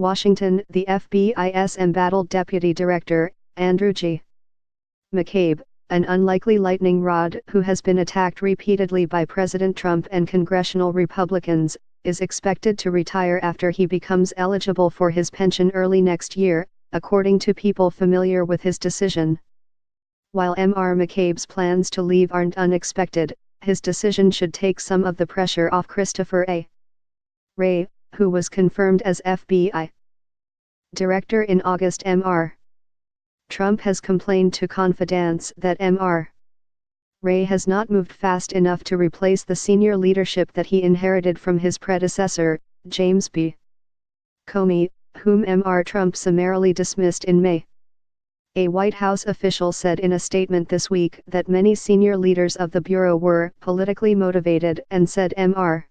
Washington. The FBI's Embattled Deputy Director, Andrew G. McCabe, an unlikely lightning rod who has been attacked repeatedly by President Trump and congressional Republicans, is expected to retire after he becomes eligible for his pension early next year, according to people familiar with his decision. While Mr. McCabe's plans to leave aren't unexpected, his decision should take some of the pressure off Christopher A. Wray, who was confirmed as FBI director in August. Mr. Trump has complained to Confidence that Mr. Wray has not moved fast enough to replace the senior leadership that he inherited from his predecessor, James B. Comey, whom Mr. Trump summarily dismissed in May. A White House official said in a statement this week that many senior leaders of the Bureau were politically motivated and said Mr.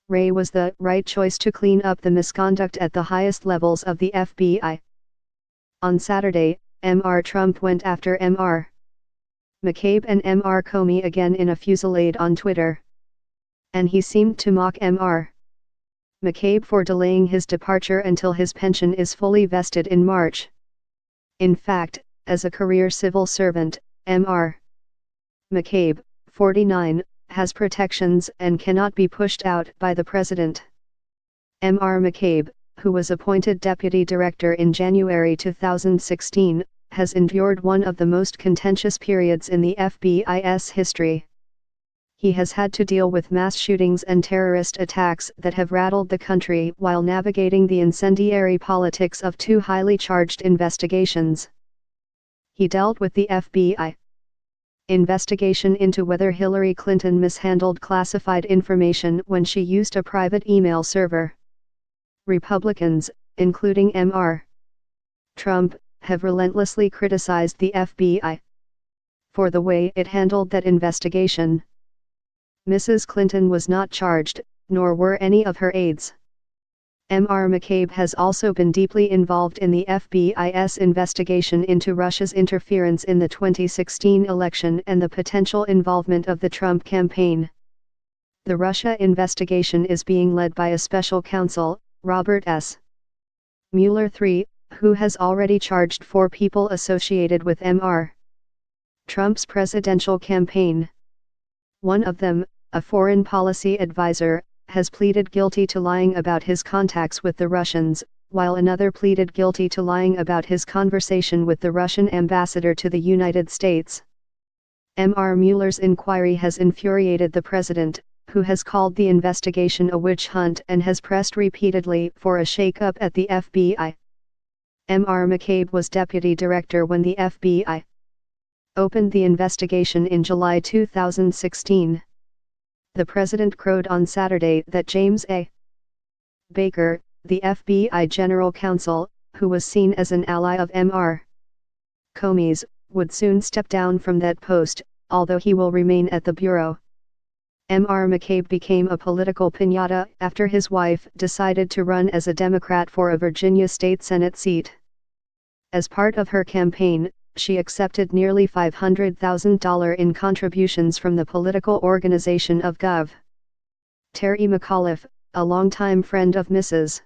Wray was the right choice to clean up the misconduct at the highest levels of the FBI. On Saturday, Mr. Trump went after Mr. McCabe and Mr. Comey again in a fusillade on Twitter. And he seemed to mock Mr. McCabe for delaying his departure until his pension is fully vested in March. In fact, as a career civil servant, Mr. McCabe, 49, has protections and cannot be pushed out by the president. Mr. McCabe, who was appointed deputy director in January 2016, has endured one of the most contentious periods in the FBI's history. He has had to deal with mass shootings and terrorist attacks that have rattled the country while navigating the incendiary politics of two highly charged investigations. He dealt with the FBI investigation into whether Hillary Clinton mishandled classified information when she used a private email server. Republicans, including Mr. Trump, have relentlessly criticized the FBI for the way it handled that investigation. Mrs. Clinton was not charged, nor were any of her aides. Mr. McCabe has also been deeply involved in the FBI's investigation into Russia's interference in the 2016 election and the potential involvement of the Trump campaign. The Russia investigation is being led by a special counsel, Robert S. Mueller III, who has already charged 4 people associated with Mr. Trump's presidential campaign. One of them, a foreign policy advisor, has pleaded guilty to lying about his contacts with the Russians, while another pleaded guilty to lying about his conversation with the Russian ambassador to the United States. Mr. Mueller's inquiry has infuriated the president, who has called the investigation a witch hunt and has pressed repeatedly for a shake-up at the FBI. Mr. McCabe was deputy director when the FBI opened the investigation in July 2016. The president crowed on Saturday that James A. Baker, the FBI general counsel, who was seen as an ally of Mr. Comey's, would soon step down from that post, although he will remain at the Bureau. Mr. McCabe became a political piñata after his wife decided to run as a Democrat for a Virginia state Senate seat. As part of her campaign, she accepted nearly $500,000 in contributions from the political organization of Gov. Terry McAuliffe, a longtime friend of Mrs.